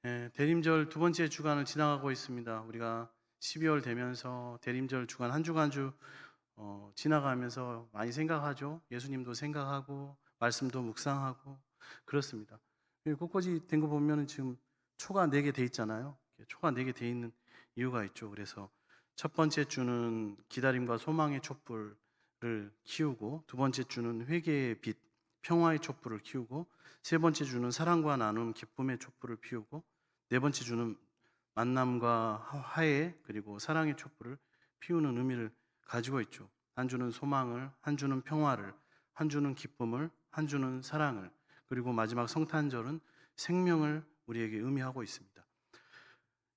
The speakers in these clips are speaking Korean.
대림절 두 번째 주간을 지나가고 있습니다. 우리가 12월 되면서 대림절 주간 한 주간 주 지나가면서 많이 생각하죠. 예수님도 생각하고 말씀도 묵상하고 그렇습니다. 곳곳이 된 거 보면은 지금 초가 4개 돼 있잖아요. 초가 4개 돼 있는 이유가 있죠. 그래서 첫 번째 주는 기다림과 소망의 촛불을 키우고, 두 번째 주는 회개의 빛, 평화의 촛불을 키우고, 세 번째 주는 사랑과 나눔, 기쁨의 촛불을 피우고, 네 번째 주는 만남과 화해 그리고 사랑의 촛불을 피우는 의미를 가지고 있죠. 한 주는 소망을, 한 주는 평화를, 한 주는 기쁨을, 한 주는 사랑을, 그리고 마지막 성탄절은 생명을 우리에게 의미하고 있습니다.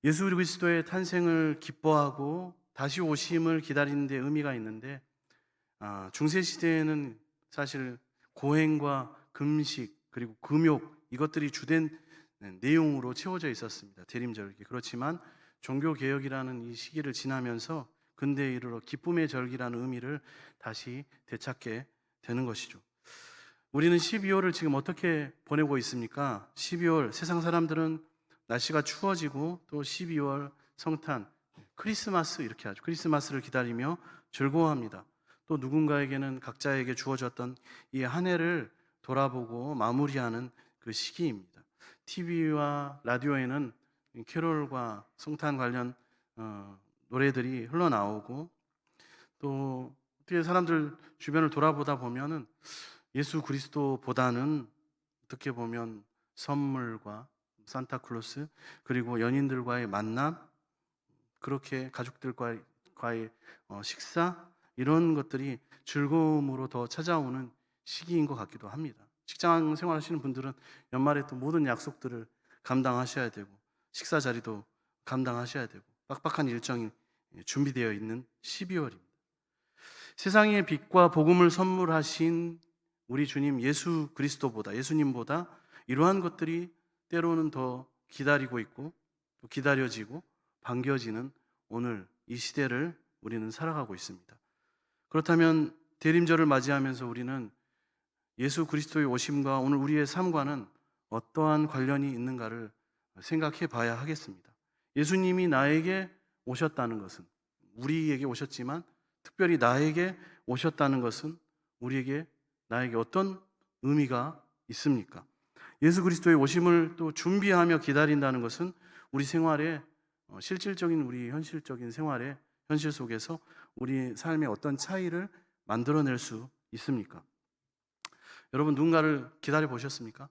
예수 그리스도의 탄생을 기뻐하고 다시 오심을 기다리는 데 의미가 있는데, 중세 시대에는 사실 고행과 금식 그리고 금욕, 이것들이 주된 내용으로 채워져 있었습니다. 대림절기. 그렇지만 종교 개혁이라는 이 시기를 지나면서 근대에 이르러 기쁨의 절기라는 의미를 다시 되찾게 되는 것이죠. 우리는 12월을 지금 어떻게 보내고 있습니까? 12월 세상 사람들은 날씨가 추워지고, 또 12월 성탄, 크리스마스 이렇게 하죠. 크리스마스를 기다리며 즐거워합니다. 또 누군가에게는 각자에게 주어졌던 이 한 해를 돌아보고 마무리하는 그 시기입니다. TV와 라디오에는 캐롤과 성탄 관련 노래들이 흘러나오고, 또 어떻게 사람들 주변을 돌아보다 보면은 예수 그리스도보다는 어떻게 보면 선물과 산타클로스, 그리고 연인들과의 만남, 그렇게 가족들과의 식사, 이런 것들이 즐거움으로 더 찾아오는 시기인 것 같기도 합니다. 직장 생활하시는 분들은 연말에 또 모든 약속들을 감당하셔야 되고, 식사 자리도 감당하셔야 되고, 빡빡한 일정이 준비되어 있는 12월입니다. 세상의 빛과 복음을 선물하신 우리 주님 예수 그리스도보다, 예수님보다 이러한 것들이 때로는 더 기다리고 있고, 또 기다려지고 반겨지는 오늘 이 시대를 우리는 살아가고 있습니다. 그렇다면 대림절을 맞이하면서 우리는 예수 그리스도의 오심과 오늘 우리의 삶과는 어떠한 관련이 있는가를 생각해 봐야 하겠습니다. 예수님이 나에게 오셨다는 것은, 우리에게 오셨지만 특별히 나에게 오셨다는 것은 우리에게, 나에게 어떤 의미가 있습니까? 예수 그리스도의 오심을 또 준비하며 기다린다는 것은 우리 생활에, 실질적인 우리 현실적인 생활의 현실 속에서 우리 삶에 어떤 차이를 만들어낼 수 있습니까? 여러분, 누군가를 기다려 보셨습니까?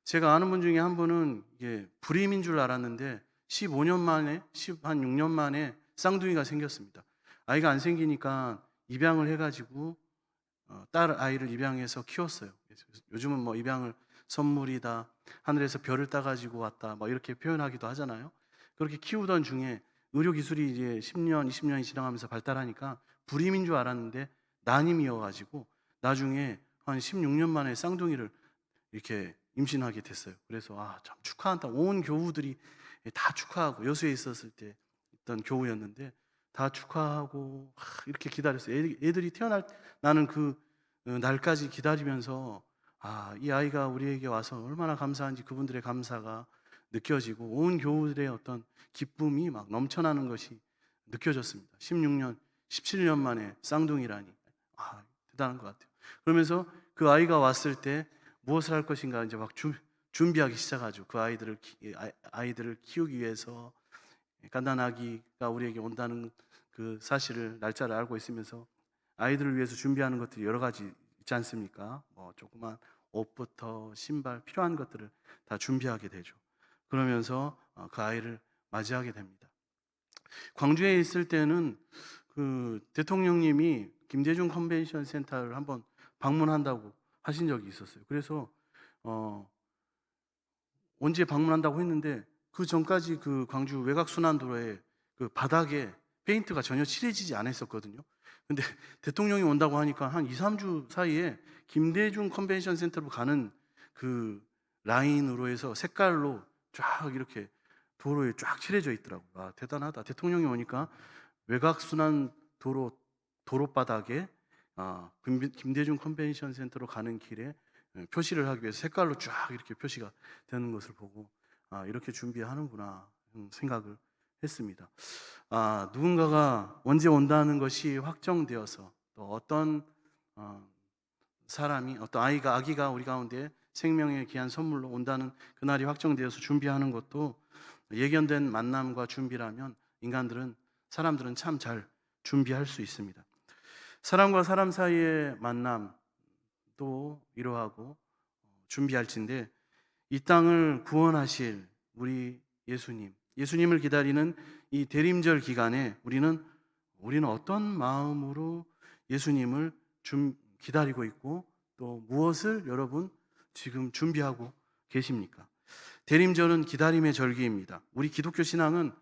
제가 아는 분 중에 한 분은 이게 불임인 줄 알았는데 15년 만에, 한 6년 만에 쌍둥이가 생겼습니다. 아이가 안 생기니까 입양을 해가지고 딸 아이를 입양해서 키웠어요. 요즘은 뭐 입양을 선물이다, 하늘에서 별을 따가지고 왔다, 뭐 이렇게 표현하기도 하잖아요. 그렇게 키우던 중에 의료 기술이 이제 10년, 20년이 지나가면서 발달하니까 불임인 줄 알았는데 난임이어가지고 나중에 한 16년 만에 쌍둥이를 이렇게 임신하게 됐어요. 그래서 참 축하한다. 온 교우들이 다 축하하고, 여수에 있었을 때 있던 교우였는데 다 축하하고 이렇게 기다렸어요. 애들이 태어나는 그 날까지 기다리면서 이 아이가 우리에게 와서 얼마나 감사한지 그분들의 감사가 느껴지고, 온 교우들의 어떤 기쁨이 막 넘쳐나는 것이 느껴졌습니다. 16년, 17년 만에 쌍둥이라니 대단한 것 같아요. 그러면서 그 아이가 왔을 때 무엇을 할 것인가 이제 막 준비하기 시작하죠. 그 아이들을 키우기 위해서, 갓난아기가 우리에게 온다는 그 사실을, 날짜를 알고 있으면서 아이들을 위해서 준비하는 것들이 여러 가지 있지 않습니까? 뭐 조그만 옷부터 신발, 필요한 것들을 다 준비하게 되죠. 그러면서 그 아이를 맞이하게 됩니다. 광주에 있을 때는 그 대통령님이 김대중 컨벤션 센터를 한번 방문한다고 하신 적이 있었어요. 그래서 언제 방문한다고 했는데 그 전까지 그 광주 외곽순환도로에 그 바닥에 페인트가 전혀 칠해지지 않았었거든요. 근데 대통령이 온다고 하니까 한 2, 3주 사이에 김대중 컨벤션 센터로 가는 그 라인으로 해서 색깔로 쫙 이렇게 도로에 쫙 칠해져 있더라고요. 대단하다. 대통령이 오니까 외곽순환 도로바닥에 김대중 컨벤션 센터로 가는 길에 표시를 하기 위해서 색깔로 쫙 이렇게 표시가 되는 것을 보고 이렇게 준비하는구나 생각을 했습니다. 누군가가 언제 온다는 것이 확정되어서 또 어떤 사람이, 어떤 아기가 우리 가운데 생명의 귀한 선물로 온다는 그날이 확정되어서 준비하는 것도 예견된 만남과 준비라면 사람들은 참 잘 준비할 수 있습니다. 사람과 사람 사이의 만남도 이러하고 준비할진데, 이 땅을 구원하실 우리 예수님을 기다리는 이 대림절 기간에 우리는 어떤 마음으로 예수님을 기다리고 있고 또 무엇을 여러분 지금 준비하고 계십니까? 대림절은 기다림의 절기입니다. 우리 기독교 신앙은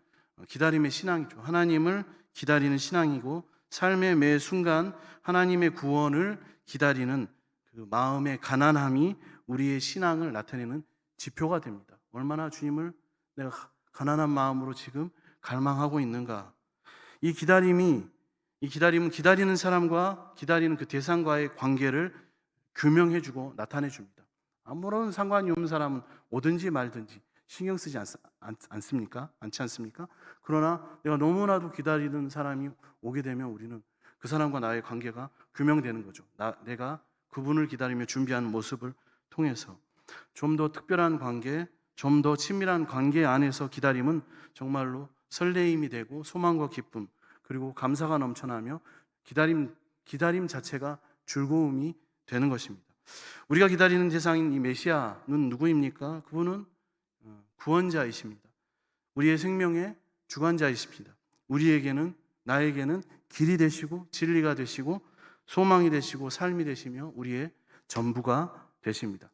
기다림의 신앙이죠. 하나님을 기다리는 신앙이고, 삶의 매 순간 하나님의 구원을 기다리는 그 마음의 가난함이 우리의 신앙을 나타내는 지표가 됩니다. 얼마나 주님을 내가 가난한 마음으로 지금 갈망하고 있는가. 이 기다림은 기다리는 사람과 기다리는 그 대상과의 관계를 규명해주고 나타내줍니다. 아무런 상관이 없는 사람은 오든지 말든지 신경 쓰지 않습니까? 않지 않습니까? 그러나 내가 너무나도 기다리는 사람이 오게 되면 우리는 그 사람과 나의 관계가 규명되는 거죠. 내가 그분을 기다리며 준비하는 모습을 통해서 좀 더 특별한 관계, 좀 더 친밀한 관계 안에서 기다림은 정말로 설레임이 되고 소망과 기쁨, 그리고 감사가 넘쳐나며 기다림 자체가 즐거움이 되는 것입니다. 우리가 기다리는 대상인 이 메시아는 누구입니까? 그분은 구원자이십니다. 우리의 생명의 주관자이십니다. 나에게는 길이 되시고 진리가 되시고 소망이 되시고 삶이 되시며 우리의 전부가 되십니다.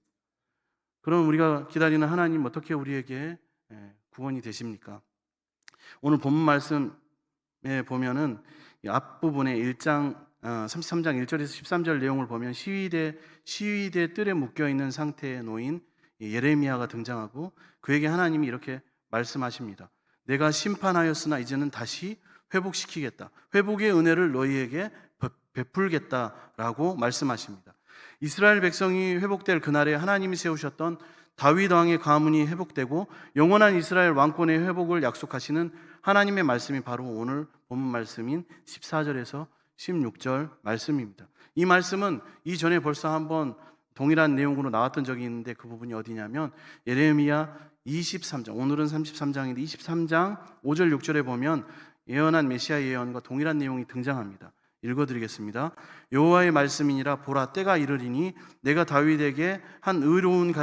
그럼 우리가 기다리는 하나님, 어떻게 우리에게 구원이 되십니까? 오늘 본문 말씀에 보면은 앞부분에 33장 1절에서 13절 내용을 보면 시위대 뜰에 묶여있는 상태에 놓인 예레미야가 등장하고, 그에게 하나님이 이렇게 말씀하십니다. 내가 심판하였으나 이제는 다시 회복시키겠다. 회복의 은혜를 너희에게 베풀겠다라고 말씀하십니다. 이스라엘 백성이 회복될 그날에 하나님이 세우셨던 다윗 왕의 가문이 회복되고 영원한 이스라엘 왕권의 회복을 약속하시는 하나님의 말씀이 바로 오늘 본문 말씀인 14절에서 16절 말씀입니다. 이 말씀은 이전에 벌써 한번 동일한 내용으로 나왔던 적이 있는데, 그 부분이 어디냐면 예레미야 23장, 오늘은 33장인데 23장 5절 6절에 보면 예언한 메시아 예언과 동일한 내용이 등장합니다. 읽어드리겠습니다. 여호와의 말씀이니라. 보라, 때가 이르리니 내가 다윗에게 한 의로운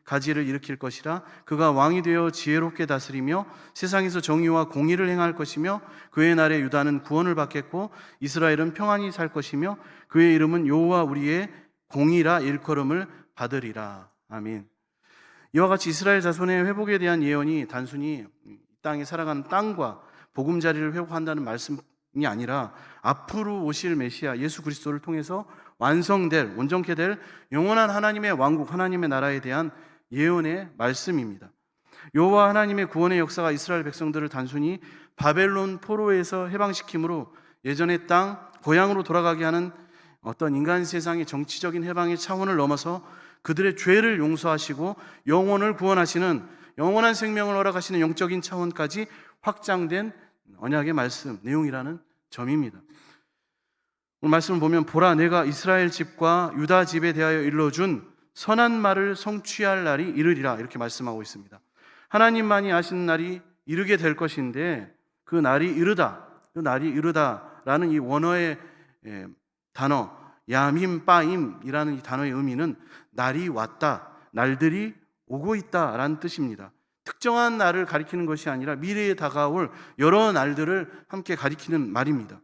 가지를 일으킬 것이라. 그가 왕이 되어 지혜롭게 다스리며 세상에서 정의와 공의를 행할 것이며 그의 날에 유다는 구원을 받겠고 이스라엘은 평안히 살 것이며 그의 이름은 여호와 우리의 공의라 일컬음을 받으리라. 아멘. 이와 같이 이스라엘 자손의 회복에 대한 예언이 단순히 이 땅에 살아가는 땅과 보금자리를 회복한다는 말씀이 아니라 앞으로 오실 메시아 예수 그리스도를 통해서 온전케 될 영원한 하나님의 왕국, 하나님의 나라에 대한 예언의 말씀입니다. 여호와 하나님의 구원의 역사가 이스라엘 백성들을 단순히 바벨론 포로에서 해방시킴으로 예전의 땅, 고향으로 돌아가게 하는 어떤 인간 세상의 정치적인 해방의 차원을 넘어서 그들의 죄를 용서하시고 영혼을 구원하시는, 영원한 생명을 허락하시는 영적인 차원까지 확장된 언약의 말씀, 내용이라는 점입니다. 오늘 말씀을 보면 보라, 내가 이스라엘 집과 유다 집에 대하여 일러준 선한 말을 성취할 날이 이르리라, 이렇게 말씀하고 있습니다. 하나님만이 아시는 날이 이르게 될 것인데 그 날이 이르다라는 이 원어의 단어 야밈 빠임이라는 이 단어의 의미는 날이 왔다, 날들이 오고 있다라는 뜻입니다. 특정한 날을 가리키는 것이 아니라 미래에 다가올 여러 날들을 함께 가리키는 말입니다.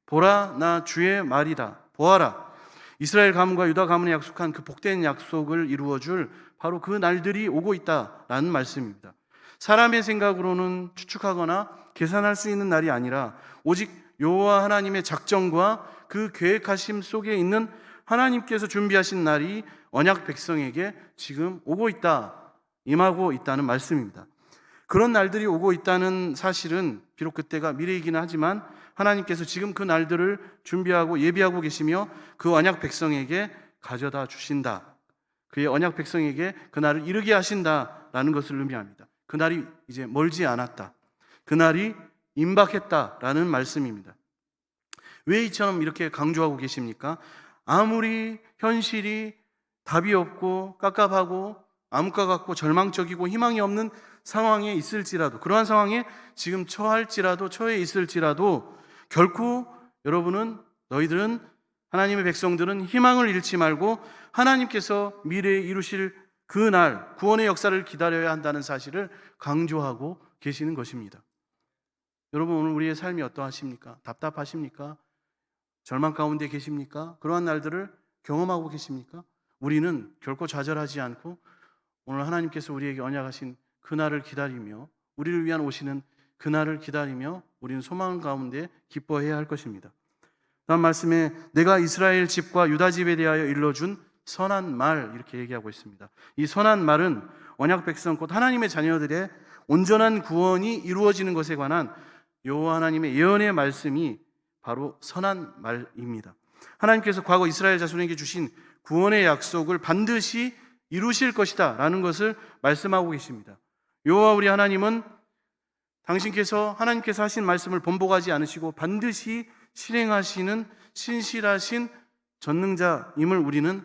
보라, 나 주의 말이다. 보아라, 이스라엘 가문과 유다 가문에 약속한 그 복된 약속을 이루어줄 바로 그 날들이 오고 있다라는 말씀입니다. 사람의 생각으로는 추측하거나 계산할 수 있는 날이 아니라 오직 여호와 하나님의 작정과 그 계획하심 속에 있는 하나님께서 준비하신 날이 언약 백성에게 지금 오고 있다, 임하고 있다는 말씀입니다. 그런 날들이 오고 있다는 사실은 비록 그때가 미래이기는 하지만 하나님께서 지금 그 날들을 준비하고 예비하고 계시며 그 언약 백성에게 가져다 주신다, 그의 언약 백성에게 그 날을 이르게 하신다라는 것을 의미합니다. 그날이 이제 멀지 않았다. 그날이 임박했다라는 말씀입니다. 왜 이처럼 이렇게 강조하고 계십니까? 아무리 현실이 답이 없고 깝깝하고 암흑과 같고 절망적이고 희망이 없는 상황에 있을지라도, 그러한 상황에 지금 처해 있을지라도 결코 너희들은 하나님의 백성들은 희망을 잃지 말고 하나님께서 미래에 이루실 그 날 구원의 역사를 기다려야 한다는 사실을 강조하고 계시는 것입니다. 여러분, 오늘 우리의 삶이 어떠하십니까? 답답하십니까? 절망 가운데 계십니까? 그러한 날들을 경험하고 계십니까? 우리는 결코 좌절하지 않고 오늘 하나님께서 우리에게 언약하신 그날을 기다리며, 우리를 위한 오시는 그날을 기다리며 우리는 소망 가운데 기뻐해야 할 것입니다. 다음 말씀에 내가 이스라엘 집과 유다 집에 대하여 일러준 선한 말, 이렇게 얘기하고 있습니다. 이 선한 말은 언약 백성 곧 하나님의 자녀들의 온전한 구원이 이루어지는 것에 관한 여호와 하나님의 예언의 말씀이 바로 선한 말입니다. 하나님께서 과거 이스라엘 자손에게 주신 구원의 약속을 반드시 이루실 것이다 라는 것을 말씀하고 계십니다. 여호와 우리 하나님은 하나님께서 하신 말씀을 번복하지 않으시고 반드시 실행하시는 신실하신 전능자임을 우리는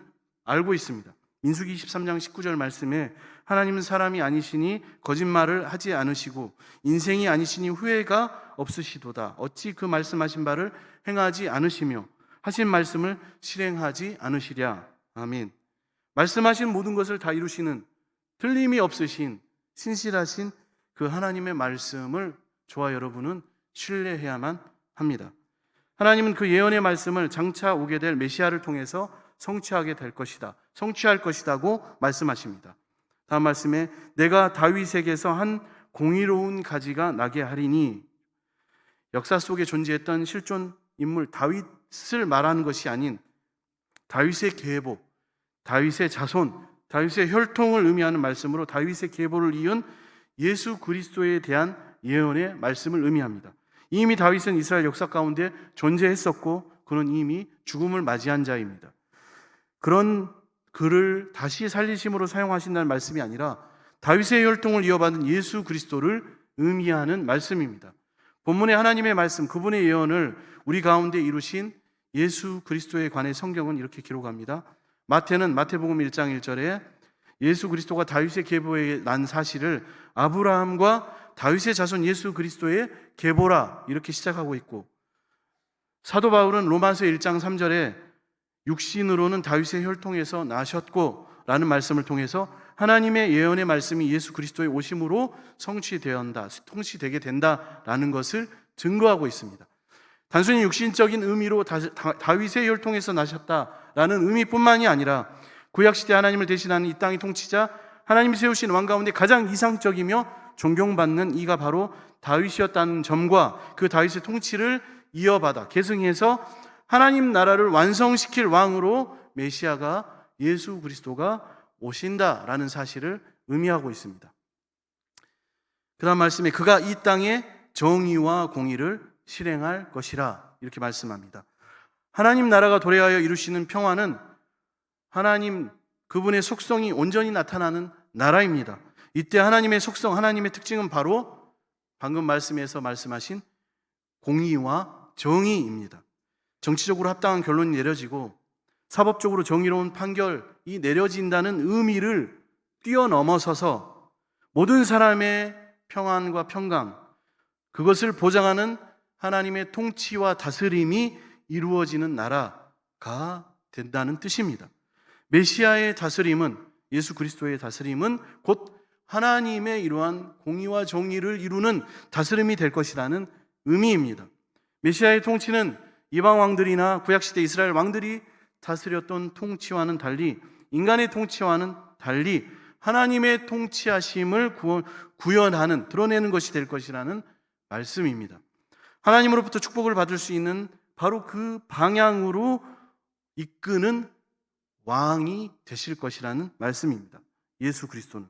알고 있습니다. 민수기 23장 19절 말씀에 하나님은 사람이 아니시니 거짓말을 하지 않으시고 인생이 아니시니 후회가 없으시도다. 어찌 그 말씀하신 바를 행하지 않으시며 하신 말씀을 실행하지 않으시랴. 아멘. 말씀하신 모든 것을 다 이루시는 틀림이 없으신 신실하신 그 하나님의 말씀을 저와 여러분은 신뢰해야만 합니다. 하나님은 그 예언의 말씀을 장차 오게 될 메시아를 통해서 성취할 것이다고 말씀하십니다. 다음 말씀에 내가 다윗에게서 한 공의로운 가지가 나게 하리니, 역사 속에 존재했던 실존 인물 다윗을 말하는 것이 아닌 다윗의 계보, 다윗의 자손, 다윗의 혈통을 의미하는 말씀으로 다윗의 계보를 이은 예수 그리스도에 대한 예언의 말씀을 의미합니다. 이미 다윗은 이스라엘 역사 가운데 존재했었고 그는 이미 죽음을 맞이한 자입니다. 그런 그를 다시 살리심으로 사용하신다는 말씀이 아니라 다윗의 혈통을 이어받은 예수 그리스도를 의미하는 말씀입니다. 본문의 하나님의 말씀, 그분의 예언을 우리 가운데 이루신 예수 그리스도에 관해 성경은 이렇게 기록합니다. 마태복음 1장 1절에 예수 그리스도가 다윗의 계보에 난 사실을 아브라함과 다윗의 자손 예수 그리스도의 계보라, 이렇게 시작하고 있고, 사도 바울은 로마서 1장 3절에 육신으로는 다윗의 혈통에서 나셨고 라는 말씀을 통해서 하나님의 예언의 말씀이 예수 그리스도의 오심으로 통치되게 된다라는 것을 증거하고 있습니다. 단순히 육신적인 의미로 다윗의 혈통에서 나셨다라는 의미뿐만이 아니라 구약시대 하나님을 대신하는 이 땅의 통치자, 하나님이 세우신 왕 가운데 가장 이상적이며 존경받는 이가 바로 다윗이었다는 점과 그 다윗의 통치를 이어받아 계승해서 하나님 나라를 완성시킬 왕으로 메시아가 예수 그리스도가 오신다라는 사실을 의미하고 있습니다. 그 다음 말씀에 그가 이 땅에 정의와 공의를 실행할 것이라, 이렇게 말씀합니다. 하나님 나라가 도래하여 이루시는 평화는 하나님 그분의 속성이 온전히 나타나는 나라입니다. 이때 하나님의 속성, 하나님의 특징은 바로 방금 말씀에서 말씀하신 공의와 정의입니다. 정치적으로 합당한 결론이 내려지고 사법적으로 정의로운 판결이 내려진다는 의미를 뛰어넘어서서 모든 사람의 평안과 평강, 그것을 보장하는 하나님의 통치와 다스림이 이루어지는 나라가 된다는 뜻입니다. 메시아의 다스림은, 예수 그리스도의 다스림은 곧 하나님의 이러한 공의와 정의를 이루는 다스림이 될 것이라는 의미입니다. 메시아의 통치는 이방 왕들이나 구약시대 이스라엘 왕들이 다스렸던 통치와는 달리, 인간의 통치와는 달리 하나님의 통치하심을 구현하는, 드러내는 것이 될 것이라는 말씀입니다. 하나님으로부터 축복을 받을 수 있는 바로 그 방향으로 이끄는 왕이 되실 것이라는 말씀입니다. 예수 그리스도는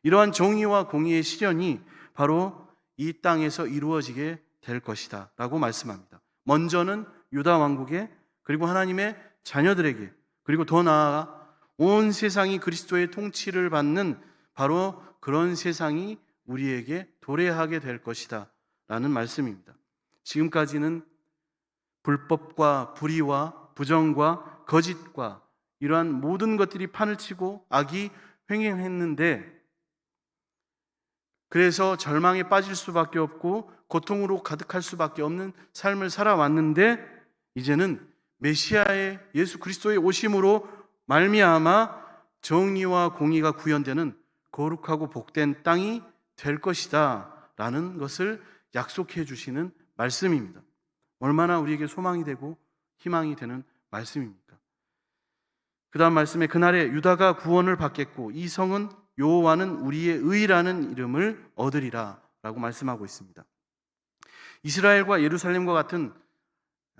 이러한 정의와 공의의 실현이 바로 이 땅에서 이루어지게 될 것이다 라고 말씀합니다. 먼저는 유다 왕국에, 그리고 하나님의 자녀들에게, 그리고 더 나아가 온 세상이 그리스도의 통치를 받는 바로 그런 세상이 우리에게 도래하게 될 것이다 라는 말씀입니다. 지금까지는 불법과 불의와 부정과 거짓과 이러한 모든 것들이 판을 치고 악이 횡행했는데, 그래서 절망에 빠질 수밖에 없고 고통으로 가득할 수밖에 없는 삶을 살아왔는데, 이제는 메시아의 예수 그리스도의 오심으로 말미암아 정의와 공의가 구현되는 거룩하고 복된 땅이 될 것이다 라는 것을 약속해 주시는 말씀입니다. 얼마나 우리에게 소망이 되고 희망이 되는 말씀입니까? 그 다음 말씀에 그날에 유다가 구원을 받겠고 이 성은 여호와는 우리의 의라는 이름을 얻으리라 라고 말씀하고 있습니다. 이스라엘과 예루살렘과 같은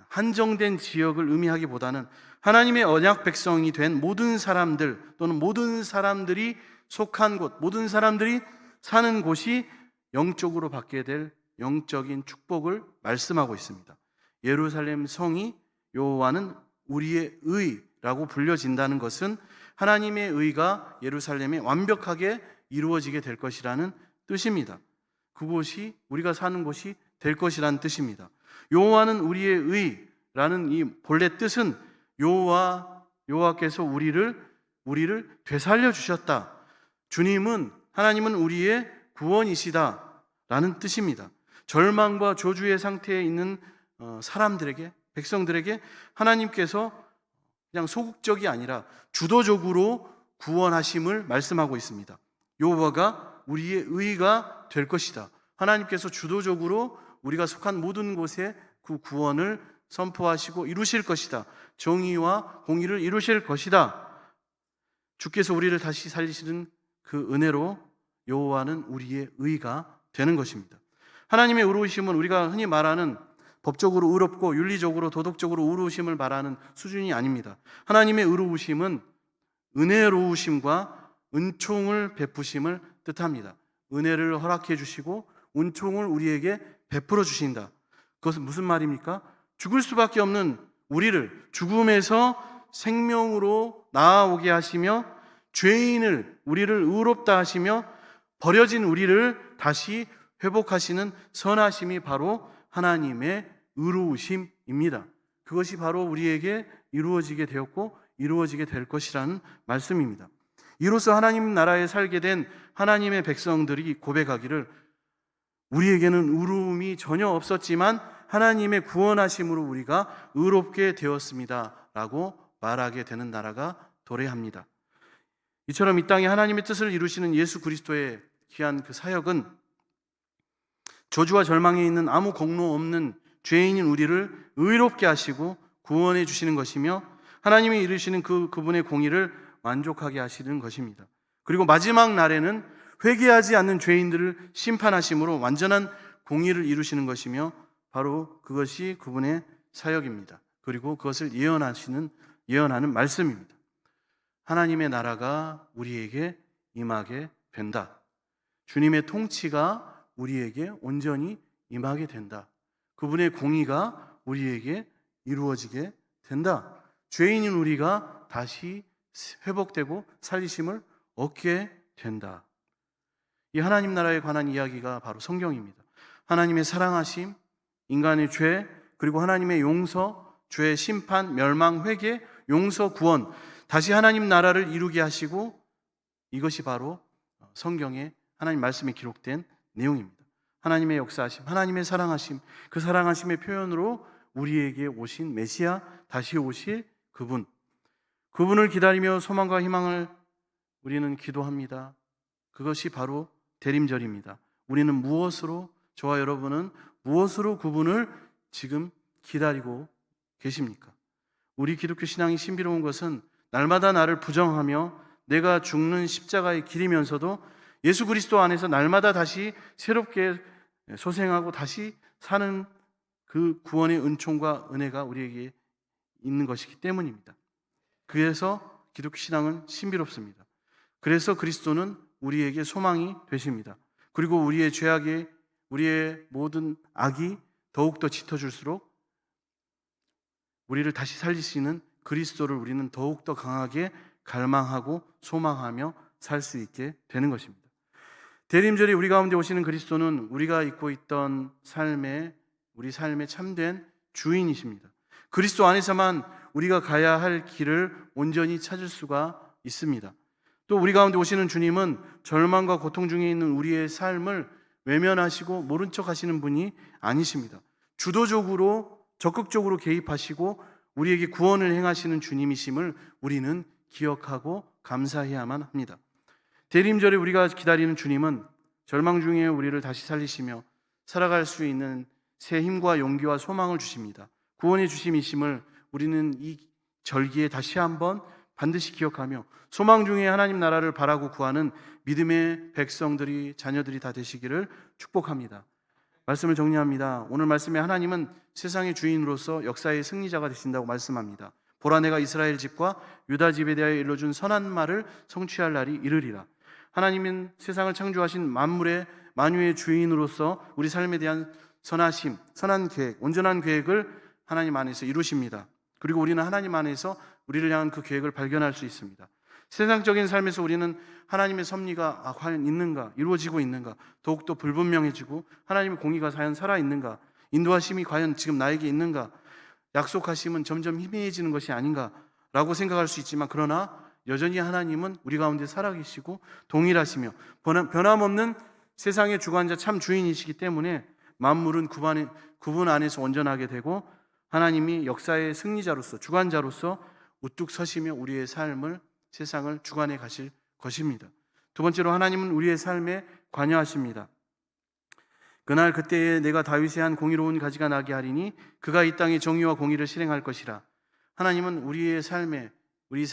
한정된 지역을 의미하기보다는 하나님의 언약 백성이 된 모든 사람들, 또는 모든 사람들이 속한 곳, 모든 사람들이 사는 곳이 영적으로 받게 될 영적인 축복을 말씀하고 있습니다. 예루살렘 성이 여호와는 우리의 의라고 불려진다는 것은 하나님의 의가 예루살렘에 완벽하게 이루어지게 될 것이라는 뜻입니다. 그곳이 우리가 사는 곳이 될 것이라는 뜻입니다. 여호와는 우리의 의라는 이 본래 뜻은 여호와께서 우리를 되살려 주셨다. 하나님은 우리의 구원이시다 라는 뜻입니다. 절망과 저주의 상태에 있는 백성들에게 하나님께서 그냥 소극적이 아니라 주도적으로 구원하심을 말씀하고 있습니다. 여호와가 우리의 의가 될 것이다. 하나님께서 주도적으로 우리가 속한 모든 곳에 그 구원을 선포하시고 이루실 것이다. 정의와 공의를 이루실 것이다. 주께서 우리를 다시 살리시는 그 은혜로 여호와는 우리의 의가 되는 것입니다. 하나님의 의로우심은 우리가 흔히 말하는 법적으로 의롭고 윤리적으로 도덕적으로 의로우심을 말하는 수준이 아닙니다. 하나님의 의로우심은 은혜로우심과 은총을 베푸심을 뜻합니다. 은혜를 허락해 주시고 은총을 우리에게 베풀어 주신다. 그것은 무슨 말입니까? 죽을 수밖에 없는 우리를 죽음에서 생명으로 나아오게 하시며 우리를 의롭다 하시며 버려진 우리를 다시 회복하시는 선하심이 바로 하나님의 의로우심입니다. 그것이 바로 우리에게 이루어지게 되었고 이루어지게 될 것이라는 말씀입니다. 이로써 하나님 나라에 살게 된 하나님의 백성들이 고백하기를 우리에게는 의로움이 전혀 없었지만 하나님의 구원하심으로 우리가 의롭게 되었습니다 라고 말하게 되는 나라가 도래합니다. 이처럼 이 땅에 하나님의 뜻을 이루시는 예수 그리스도의 귀한 그 사역은 저주와 절망에 있는 아무 공로 없는 죄인인 우리를 의롭게 하시고 구원해 주시는 것이며 하나님이 이루시는 그분의 공의를 만족하게 하시는 것입니다. 그리고 마지막 날에는 회개하지 않는 죄인들을 심판하심으로 완전한 공의를 이루시는 것이며 바로 그것이 그분의 사역입니다. 그리고 그것을 예언하는 말씀입니다. 하나님의 나라가 우리에게 임하게 된다. 주님의 통치가 우리에게 온전히 임하게 된다. 그분의 공의가 우리에게 이루어지게 된다. 죄인인 우리가 다시 회복되고 살리심을 얻게 된다. 이 하나님 나라에 관한 이야기가 바로 성경입니다. 하나님의 사랑하심, 인간의 죄, 그리고 하나님의 용서, 죄의 심판, 멸망, 회개, 용서, 구원, 다시 하나님 나라를 이루게 하시고, 이것이 바로 성경에 하나님 말씀에 기록된 내용입니다. 하나님의 역사하심, 하나님의 사랑하심, 그 사랑하심의 표현으로 우리에게 오신 메시아, 다시 오실 그분을 기다리며 소망과 희망을 우리는 기도합니다. 그것이 바로 대림절입니다. 저와 여러분은 무엇으로 그분을 지금 기다리고 계십니까? 우리 기독교 신앙이 신비로운 것은 날마다 나를 부정하며 내가 죽는 십자가의 길이면서도 예수 그리스도 안에서 날마다 다시 새롭게 소생하고 다시 사는 그 구원의 은총과 은혜가 우리에게 있는 것이기 때문입니다. 그래서 기독교 신앙은 신비롭습니다. 그래서 그리스도는 우리에게 소망이 되십니다. 그리고 우리의 모든 악이 더욱더 짙어질수록 우리를 다시 살리시는 그리스도를 우리는 더욱더 강하게 갈망하고 소망하며 살 수 있게 되는 것입니다. 대림절에 우리 가운데 오시는 그리스도는 우리가 잊고 있던 우리 삶의 참된 주인이십니다. 그리스도 안에서만 우리가 가야 할 길을 온전히 찾을 수가 있습니다. 또 우리 가운데 오시는 주님은 절망과 고통 중에 있는 우리의 삶을 외면하시고 모른 척 하시는 분이 아니십니다. 주도적으로 적극적으로 개입하시고 우리에게 구원을 행하시는 주님이심을 우리는 기억하고 감사해야만 합니다. 대림절에 우리가 기다리는 주님은 절망 중에 우리를 다시 살리시며 살아갈 수 있는 새 힘과 용기와 소망을 주십니다. 구원의 주심이심을 우리는 이 절기에 다시 한번 반드시 기억하며 소망 중에 하나님 나라를 바라고 구하는 믿음의 백성들이, 자녀들이 다 되시기를 축복합니다. 말씀을 정리합니다. 오늘 말씀에 하나님은 세상의 주인으로서 역사의 승리자가 되신다고 말씀합니다. 보라, 내가 이스라엘 집과 유다 집에 대하여 일러준 선한 말을 성취할 날이 이르리라. 하나님은 세상을 창조하신 만유의 주인으로서 우리 삶에 대한 선하심, 선한 계획, 온전한 계획을 하나님 안에서 이루십니다. 그리고 우리는 하나님 안에서 우리를 향한 그 계획을 발견할 수 있습니다. 세상적인 삶에서 우리는 하나님의 섭리가 과연 있는가, 이루어지고 있는가, 더욱더 불분명해지고 하나님의 공의가 과연 살아있는가, 인도하심이 과연 지금 나에게 있는가, 약속하심은 점점 희미해지는 것이 아닌가 라고 생각할 수 있지만, 그러나 여전히 하나님은 우리 가운데 살아계시고 동일하시며 변함없는 세상의 주관자 참 주인이시기 때문에 만물은 구분 안에서 온전하게 되고 하나님이 역사의 승리자로서, 주관자로서 우뚝 서시며 우리의 삶을, 세상을 주관해 가실 것입니다. 두 번째로, 하나님은 우리의 삶에 관여하십니다. 그날 그때에 내가 다윗의 한 공의로운 가지가 나게 하리니 그가 이 땅에 정의와 공의를 실행할 것이라. 하나님은 우리의 삶에, 우리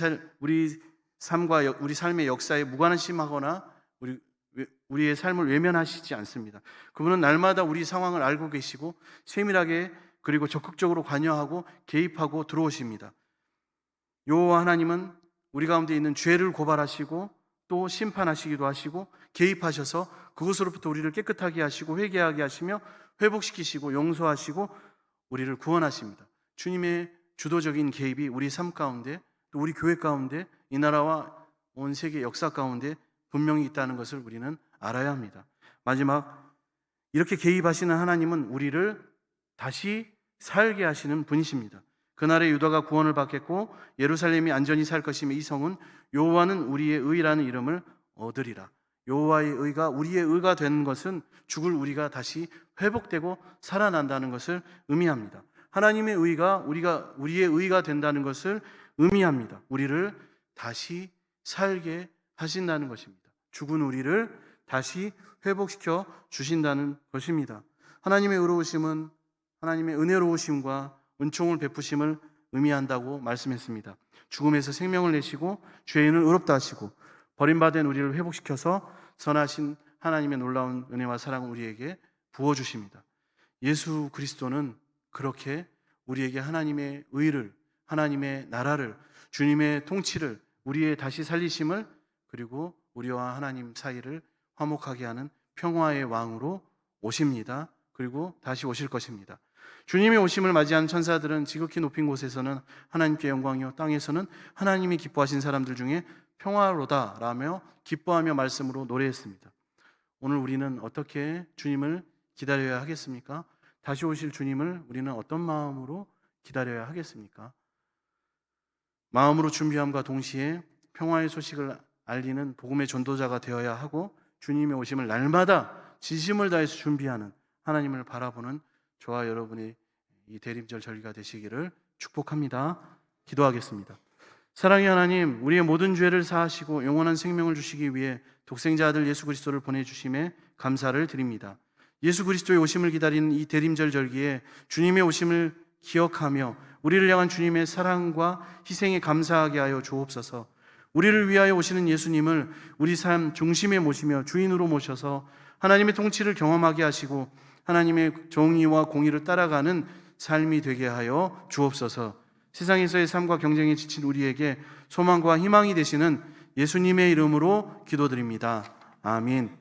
삶과 우리 삶의 역사에 무관심하거나 우리의 삶을 외면하시지 않습니다. 그분은 날마다 우리 상황을 알고 계시고 세밀하게 그리고 적극적으로 관여하고 개입하고 들어오십니다. 여호와 하나님은 우리 가운데 있는 죄를 고발하시고 또 심판하시기도 하시고 개입하셔서 그것으로부터 우리를 깨끗하게 하시고 회개하게 하시며 회복시키시고 용서하시고 우리를 구원하십니다. 주님의 주도적인 개입이 우리 삶 가운데, 또 우리 교회 가운데, 이 나라와 온 세계 역사 가운데 분명히 있다는 것을 우리는 알아야 합니다. 마지막, 이렇게 개입하시는 하나님은 우리를 다시 살게 하시는 분이십니다. 그날에 유다가 구원을 받겠고 예루살렘이 안전히 살 것이며 이 성은 여호와는 우리의 의라는 이름을 얻으리라. 여호와의 의가 우리의 의가 되는 것은 죽을 우리가 다시 회복되고 살아난다는 것을 의미합니다. 하나님의 의가 우리의 의가 된다는 것을 의미합니다. 우리를 다시 살게 하신다는 것입니다. 죽은 우리를 다시 회복시켜 주신다는 것입니다. 하나님의 의로우심은 하나님의 은혜로우심과 은총을 베푸심을 의미한다고 말씀했습니다. 죽음에서 생명을 내시고 죄인을 의롭다 하시고 버림받은 우리를 회복시켜서 선하신 하나님의 놀라운 은혜와 사랑을 우리에게 부어주십니다. 예수 그리스도는 그렇게 우리에게 하나님의 의를, 하나님의 나라를, 주님의 통치를, 우리의 다시 살리심을, 그리고 우리와 하나님 사이를 화목하게 하는 평화의 왕으로 오십니다. 그리고 다시 오실 것입니다. 주님의 오심을 맞이한 천사들은 지극히 높은 곳에서는 하나님께 영광이요 땅에서는 하나님이 기뻐하신 사람들 중에 평화로다 라며 기뻐하며 말씀으로 노래했습니다. 오늘 우리는 어떻게 주님을 기다려야 하겠습니까? 다시 오실 주님을 우리는 어떤 마음으로 기다려야 하겠습니까? 마음으로 준비함과 동시에 평화의 소식을 알리는 복음의 전도자가 되어야 하고, 주님의 오심을 날마다 진심을 다해서 준비하는, 하나님을 바라보는 저와 여러분의 이 대림절 절기가 되시기를 축복합니다. 기도하겠습니다. 사랑의 하나님, 우리의 모든 죄를 사하시고 영원한 생명을 주시기 위해 독생자 아들 예수 그리스도를 보내주심에 감사를 드립니다. 예수 그리스도의 오심을 기다리는 이 대림절 절기에 주님의 오심을 기억하며 우리를 향한 주님의 사랑과 희생에 감사하게 하여 주옵소서. 우리를 위하여 오시는 예수님을 우리 삶 중심에 모시며 주인으로 모셔서 하나님의 통치를 경험하게 하시고 하나님의 정의와 공의를 따라가는 삶이 되게 하여 주옵소서. 세상에서의 삶과 경쟁에 지친 우리에게 소망과 희망이 되시는 예수님의 이름으로 기도드립니다. 아멘.